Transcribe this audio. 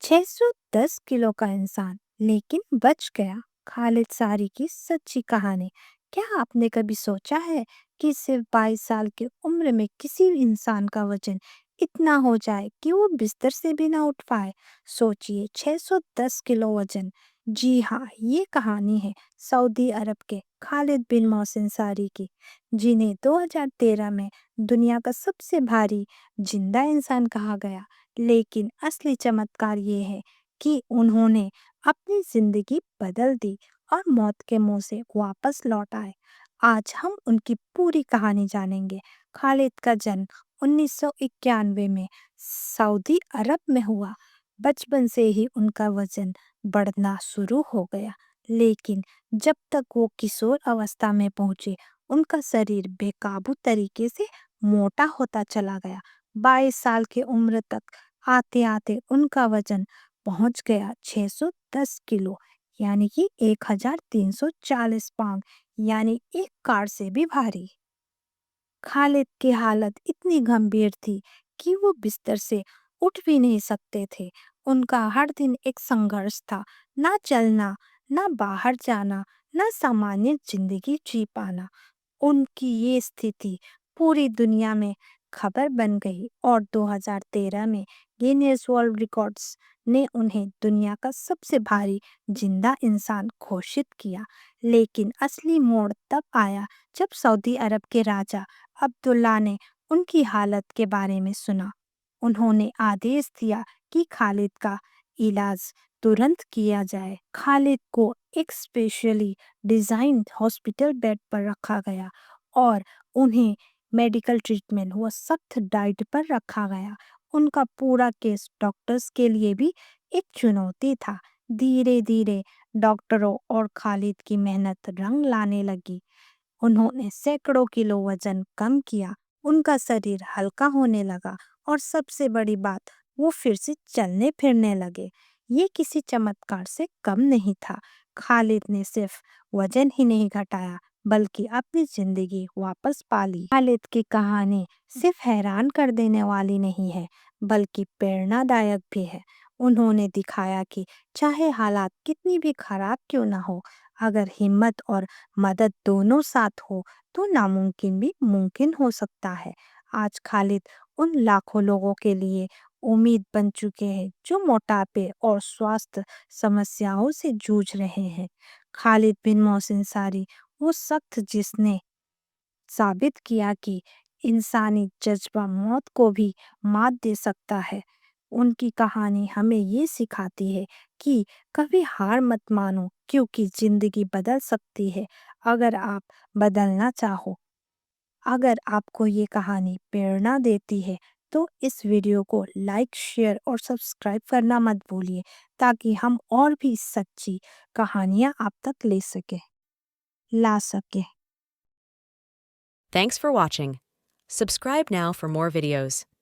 610 kilo का इंसान लेकिन बच गया। खालिद सारी की सच्ची कहानी। क्या आपने कभी सोचा है कि सिर्फ 22 साल की उम्र में किसी इंसान का वजन इतना हो जाए कि वो बिस्तर से भी ना उठ पाए। सोचिए, 610 किलो वजन। जी हाँ, ये कहानी है सऊदी अरब के खालिद बिन मोहसिन सारी की, जिन्हें 2013 में दुनिया का सबसे भारी जिंदा इंसान कहा गया। लेकिन असली चमत्कार ये है कि उन्होंने अपनी जिंदगी बदल दी और मौत के मुंह से वापस लौट आए। आज हम उनकी पूरी कहानी जानेंगे। खालिद का जन्म 1991 में सऊदी अरब में हुआ। बचपन से ही उनका वजन बढ़ना शुरू हो गया, लेकिन जब तक वो किशोर अवस्था में पहुंचे, उनका शरीर बेकाबू तरीके से मोटा होता चला गया। 22 साल की उम्र तक आते आते उनका वजन पहुंच गया 610 किलो, यानी कि 1340 पाउंड, यानी एक कार से भी भारी। खालिद की हालत इतनी गंभीर थी कि वो बिस्तर से उठ भी नहीं सकते थे। उनका हर दिन एक संघर्ष था, ना चलना, ना बाहर जाना, ना सामान्य जिंदगी जी पाना। उनकी ये स्थिति पूरी दुनिया में खबर बन गई और 2013 में गिनीज वर्ल्ड रिकॉर्ड्स ने उन्हें दुनिया का सबसे भारी जिंदा इंसान घोषित किया। लेकिन असली मोड़ तब आया जब सऊदी अरब के राजा अब्दुल्ला ने उनकी हालत के बारे में सुना। उन्होंने आदेश दिया कि खालिद का इलाज तुरंत किया जाए। खालिद को एक स्पेशली डिजाइन हॉस्पिटल बेड पर रखा गया और उन्हें मेडिकल ट्रीटमेंट व सख्त डाइट पर रखा गया। उनका पूरा केस डॉक्टर्स के लिए भी एक चुनौती था। धीरे धीरे डॉक्टरों और खालिद की मेहनत रंग लाने लगी। उन्होंने सैकड़ों किलो वजन कम किया, उनका शरीर हल्का होने लगा और सबसे बड़ी बात, वो फिर से चलने फिरने लगे। ये किसी चमत्कार से कम नहीं था। खालिद ने सिर्फ वजन ही नहीं घटाया, बल्कि अपनी जिंदगी वापस पा ली। खालिद की कहानी सिर्फ हैरान कर देने वाली नहीं है, बल्कि प्रेरणादायक भी है। उन्होंने दिखाया कि चाहे हालात कितनी भी खराब क्यों ना हो, अगर हिम्मत और मदद दोनों साथ हो तो नामुमकिन भी मुमकिन हो सकता है। आज खालिद उन लाखों लोगों के लिए उम्मीद बन चुके हैं जो मोटापे और स्वास्थ्य समस्याओं से जूझ रहे हैं। खालिद बिन मोहसिन सारी वो सख्त जिसने साबित किया कि इंसानी जज्बा मौत को भी मात दे सकता है। उनकी कहानी हमें ये सिखाती है कि कभी हार मत मानो, क्योंकि जिंदगी बदल सकती है अगर आप बदलना चाहो। अगर आपको ये कहानी प्रेरणा देती है तो इस वीडियो को लाइक, शेयर और सब्सक्राइब करना मत भूलिए, ताकि हम और भी सच्ची कहानियाँ आप तक ला सके। Thanks for watching. Subscribe now for more videos.